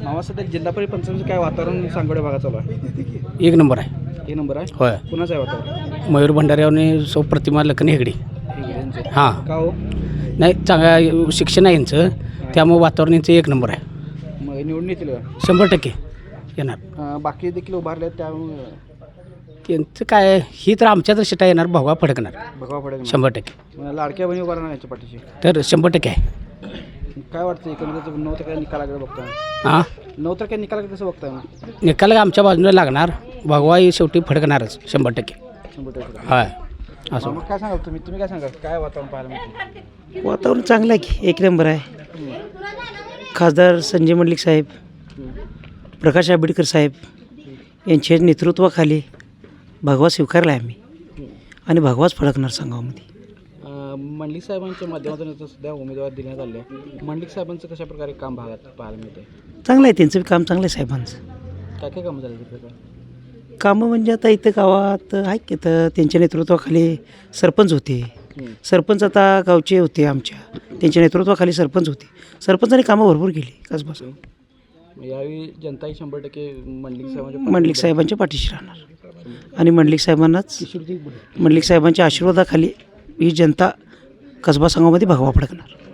नावा सध्या जिल्हा परिषद पंचायतचं काय वातावरण सांगोडे भागात चालू आहे? एक नंबर आहे. हे नंबर आहे. होय. कुणाचं आहे वातावरण? मयूर भंडारे आणि सौ प्रतिमा लखन हेगडे. यांचं. हां, का हो? नाही चांगलं शिक्षण आहे यांचं, त्यामुळे वातावरण यांचं एक नंबर आहे. मग निवडून येतील का? 100% येणार. बाकी देखील उभारले आहेत त्यामुळे त्यांचं काय ही तर आमच्या तर शिटा येणार, भगवा फडकणार बघावं पडेल. 100%. लाडक्या बहिणी उभारणार यांच्या पाठीशी तर 100% आहे. काय वाटतं एकंदरीत 9 तारखेला निकालाकडे बघताय? हां, 9 तारखेला निकालाकडे कसं बघताय मग? निकाल आमच्या बाजूला लागणार, भगवा ही शेवटी फडकणारच 100%. 100%. होय असं. मग काय सांगाल तुम्ही काय सांगाल? काय वातावरण पाहायला मिळतं? वातावरण चांगलं आहे की एक नंबर आहे. खासदार संजय मंडलिक साहेब, प्रकाश आंबेडकर साहेब यांच्या नेतृत्वाखाली भगवा स्वीकारला आहे आम्ही आणि भगवाच फडकणार संघामध्ये. मंडलिक साहेबांच्या माध्यमातून आता सध्या उमेदवार देण्यात आले. मंडलिक साहेबांचं कशा प्रकारे काम भागात पाहायला मिळते? चांगलं आहे, त्यांचं काम चांगलं आहे साहेबांचं. काय काय कामं झाले तिथे? कामं म्हणजे आता इथं गावात आहे की तर त्यांच्या नेतृत्वाखाली सरपंच होते. सरपंच आता गावचे होते आमच्या, त्यांच्या नेतृत्वाखाली सरपंच होते. सरपंचाने कामं भरपूर केली कसपासून. यावेळी जनताही 100% मंडलिक साहेबांच्या पाठीशी राहणार आणि मंडलिक साहेबांच्या आशीर्वादाखाली ही जनता कसबा संघामध्ये भगवा फडकणार.